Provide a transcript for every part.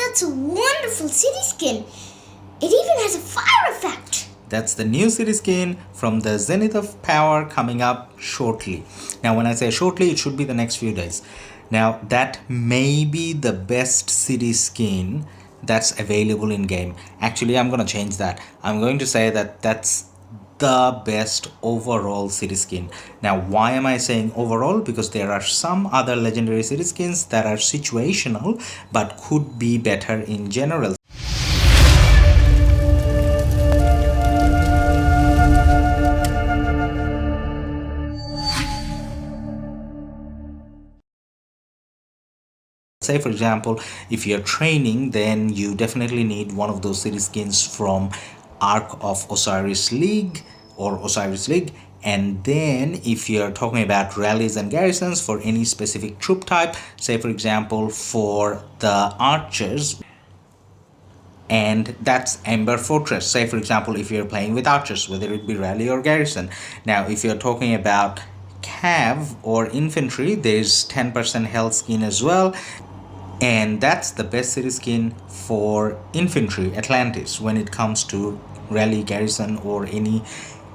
that's a wonderful city skin. It even has a fire effect. That's the new city skin from the Zenith of Power coming up shortly. Now, when I say shortly, it should be the next few days. Now, that may be the best city skin that's available in game. Actually, I'm going to change that. I'm going to say that that's the best overall city skin. Now, why am I saying overall? Because there are some other legendary city skins that are situational but could be better in general. Say for example, if you're training, then you definitely need one of those city skins from Ark of Osiris League or Osiris League. And then if you're talking about rallies and garrisons for any specific troop type, say for example for the archers, and that's Ember Fortress. Say for example if you're playing with archers, whether it be rally or garrison. Now if you're talking about cav or infantry, there's 10% health skin as well, and that's the best city skin for infantry, Atlantis, when it comes to rally, garrison or any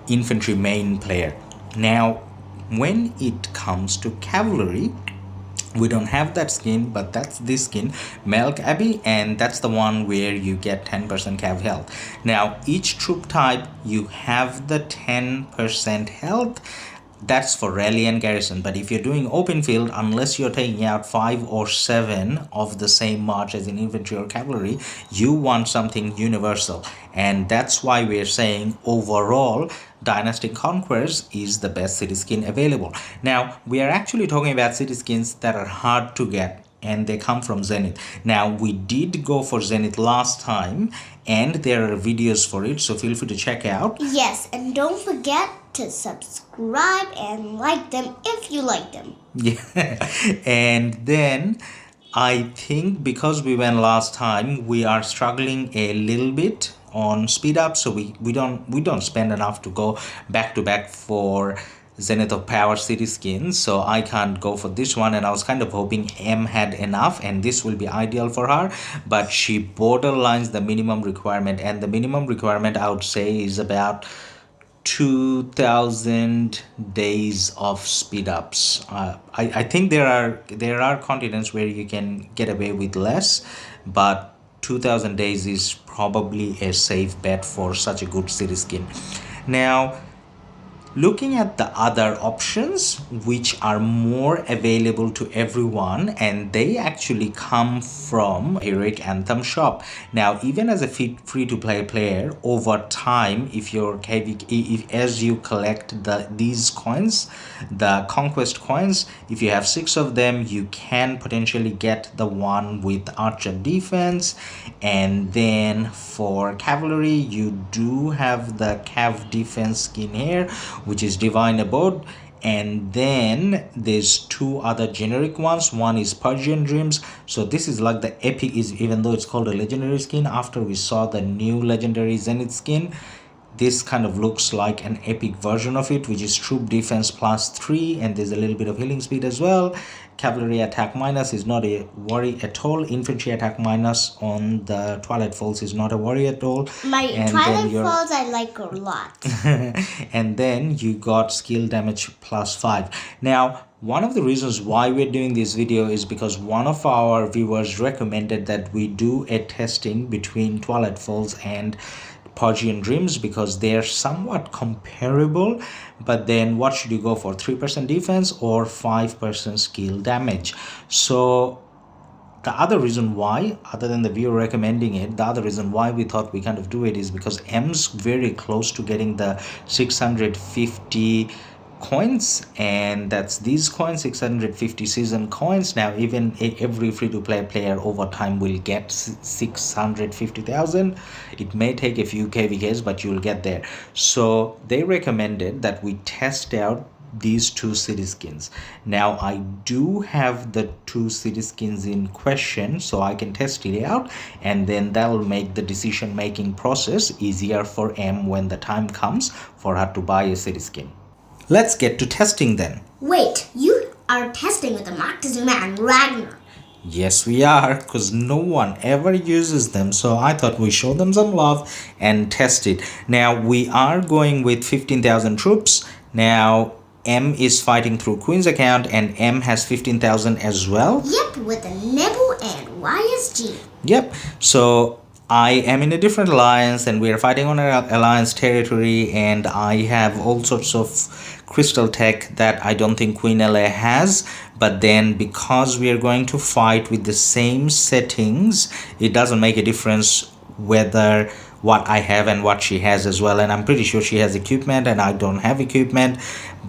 infantry main player. Now when it comes to cavalry, we don't have that skin, but that's this skin, Melk Abbey, and that's the one where you get 10% cav health. Now each troop type you have the 10% health. That's for rally and garrison. But if you're doing open field, unless you're taking out 5 or 7 of the same march as in infantry or cavalry, you want something universal. And that's why we're saying overall Dynastic Conquerors is the best city skin available. Now we are actually talking about city skins that are hard to get, and they come from Zenith. Now we did go for Zenith last time, and there are videos for it, so feel free to check out. Yes, and don't forget to subscribe and like them if you like them. Yeah. And then I think because we went last time, we are struggling a little bit on speed up, so we don't spend enough to go back to back for Zenith of Power city skins, so I can't go for this one, and I was kind of hoping M had enough and this will be ideal for her, but she borderlines the minimum requirement, and the minimum requirement I would say is about 2000 days of speed ups. I think there are continents where you can get away with less, but 2000 days is probably a safe bet for such a good city skin. Now looking at the other options which are more available to everyone, and they actually come from Heroic Anthem shop. Now even as a free-to-play player, over time, if as you collect these coins, the Conquest coins, if you have 6 of them, you can potentially get the one with Archer defense. And then for cavalry, you do have the cav defense skin here, which is Devine Abode, and then there's 2 other generic ones. One is Persian Dreams, so this is like the epic, is even though it's called a legendary skin, after we saw the new legendary Zenith skin, this kind of looks like an epic version of it, which is troop defense +3, and there's a little bit of healing speed as well. Cavalry attack minus is not a worry at all. Infantry attack minus on the Twilight Falls is not a worry at all. And Twilight Falls I like a lot. And then you got skill damage +5. Now one of the reasons why we're doing this video is because one of our viewers recommended that we do a testing between Twilight Falls and Persian Dreams, because they're somewhat comparable. But then what should you go for, 3% defense or 5% skill damage? So the other reason why, other than the viewer recommending it, the other reason why we thought we kind of do it is because M's very close to getting the 650 coins, and that's these coins, 650 season coins. Now even every free-to-play player over time will get 650,000. It may take a few KVKs, but you'll get there. So they recommended that we test out these 2 city skins. Now I do have the 2 city skins in question, so I can test it out, and then that will make the decision making process easier for M when the time comes for her to buy a city skin. Let's get to testing then. Wait, you are testing with the Moctezuma and Ragnar. Yes, we are, because no one ever uses them. So I thought we show them some love and test it. Now we are going with 15,000 troops. Now M is fighting through Queen's account, and M has 15,000 as well. Yep, with a Nebu and YSG. Yep. So I am in a different alliance, and we are fighting on an alliance territory, and I have all sorts of crystal tech that I don't think Queen LA has. But then because we are going to fight with the same settings, it doesn't make a difference whether what I have and what she has as well. And I'm pretty sure she has equipment and I don't have equipment.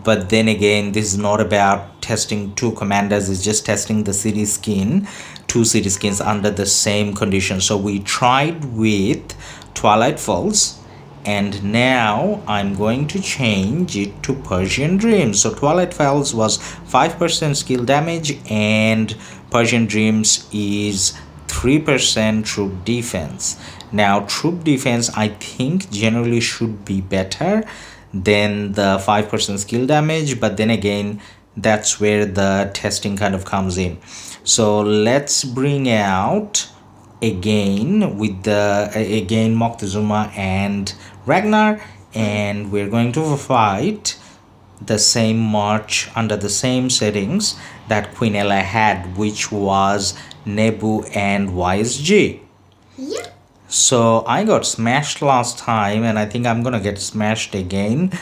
But then again, this is not about testing two commanders, it's just testing the city skin, two city skins under the same conditions. So we tried with Twilight Falls, and now I'm going to change it to Persian Dream. So Twilight Falls was 5% skill damage, and Persian Dreams is 3% troop defense. Now troop defense I think generally should be better than the 5% skill damage, but then again that's where the testing kind of comes in. So let's bring out again with the again Moctezuma and Ragnar, and we're going to fight the same march under the same settings that Queen Ella had, which was Nebu and YSG. Yep. So I got smashed last time, and I think I'm gonna get smashed again.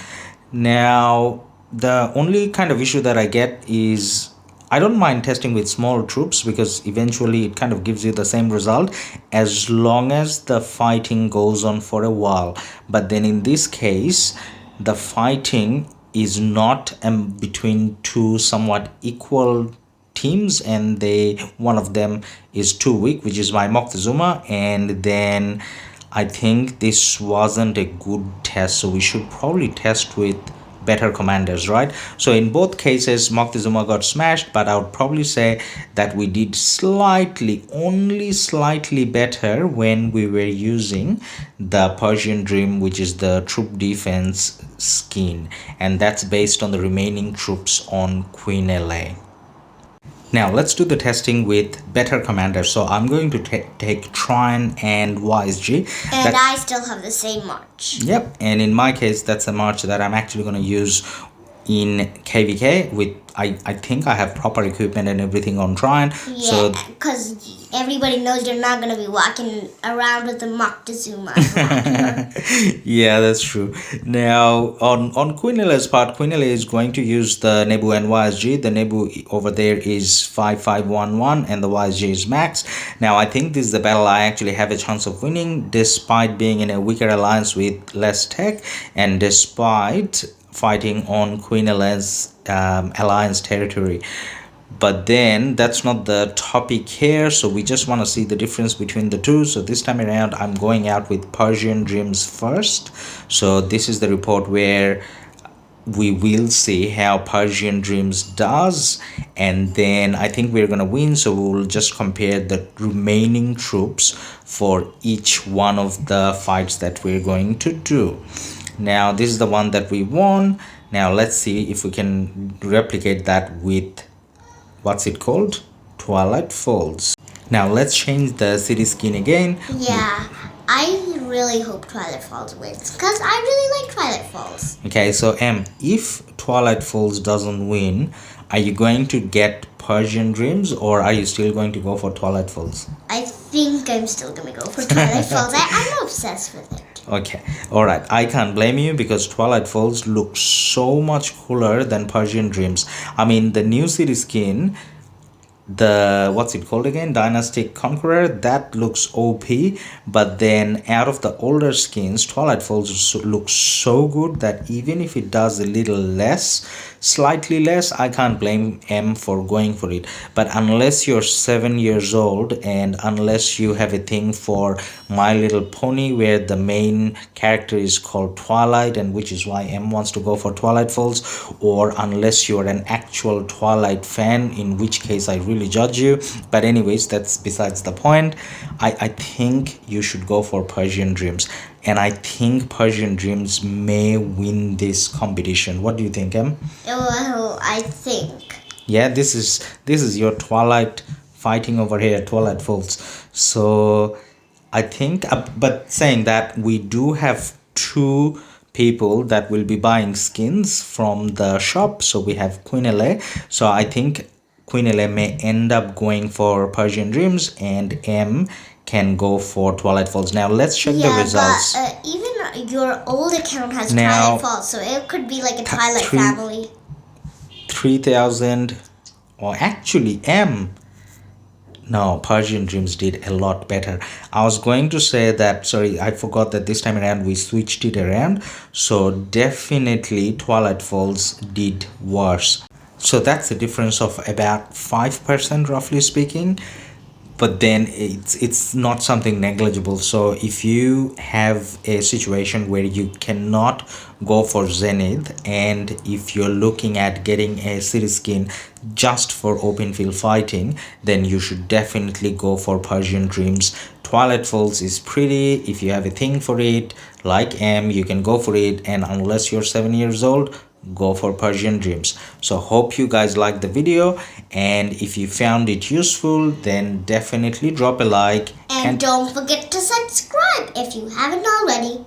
Now the only kind of issue that I get is I don't mind testing with small troops, because eventually it kind of gives you the same result as long as the fighting goes on for a while. But then in this case, the fighting is not between two somewhat equal teams, and one of them is too weak, which is my Moctezuma, and then I think this wasn't a good test, so we should probably test with better commanders, right? So in both cases Moctezuma got smashed, but I would probably say that we did slightly, only slightly better when we were using the Persian Dream, which is the troop defense skin, and that's based on the remaining troops on Queen LA. Now let's do the testing with better commanders. So I'm going to take Trine and YSG. And I still have the same march. Yep, and in my case, that's a march that I'm actually going to use in KVK with, I think I have proper equipment and everything on Trine. Yeah, because everybody knows you're not going to be walking around with the Moctezuma. Yeah, that's true. Now, on Queen Ela's part, Queen Ela is going to use the Nebu and YSG. The Nebu over there is 5511 and the YSG is max. Now, I think this is the battle I actually have a chance of winning, despite being in a weaker alliance with less tech, and despite fighting on Queen Ela's alliance territory. But then that's not the topic here, so we just want to see the difference between the two. So this time around I'm going out with Persian Dreams first. So this is the report where we will see how Persian Dreams does, and then I think we're gonna win, so we will just compare the remaining troops for each one of the fights that we're going to do. Now this is the one that we won. Now let's see if we can replicate that with, what's it called? Twilight Falls. Now let's change the city skin again. Yeah, I really hope Twilight Falls wins, because I really like Twilight Falls. Okay, so if Twilight Falls doesn't win, are you going to get Persian Dreams, or are you still going to go for Twilight Falls? I think I'm still going to go for Twilight Falls. I'm obsessed with it. Okay, alright, I can't blame you, because Twilight Falls looks so much cooler than Persian Dreams. I mean, the new city skin, the, what's it called again, Dynastic Conqueror, that looks OP, but then out of the older skins, Twilight Falls looks so good that even if it does a little less, slightly less, I can't blame M for going for it. But unless you're 7 years old, and unless you have a thing for My Little Pony where the main character is called Twilight, and which is why M wants to go for Twilight Falls, or unless you're an actual Twilight fan, in which case I really judge you. But anyways, that's besides the point. I think you should go for Persian Dreams, and I think Persian Dreams may win this competition. What do you think, Em? Well, I think. Yeah, this is your Twilight fighting over here at Twilight Falls. So I think, but saying that, we do have two people that will be buying skins from the shop. So we have Queen LA. So I think Queen LA may end up going for Persian Dreams, and M can go for Twilight Falls. Now let's check the results. But even your old account has Now, Twilight Falls, so it could be like a Twilight three- family. 3,000, or actually M. No, Persian Dreams did a lot better. I was going to say that, sorry, I forgot that this time around we switched it around. So definitely Twilight Falls did worse. So that's a difference of about 5%, roughly speaking. But then it's not something negligible. So if you have a situation where you cannot go for Zenith, and if you're looking at getting a city skin just for open field fighting, then you should definitely go for Persian Dreams. Twilight Falls is pretty. If you have a thing for it, like M, you can go for it, and unless you're 7 years old, go for Persian Dreams. So hope you guys liked the video, and if you found it useful, then definitely drop a like, And don't forget to subscribe if you haven't already.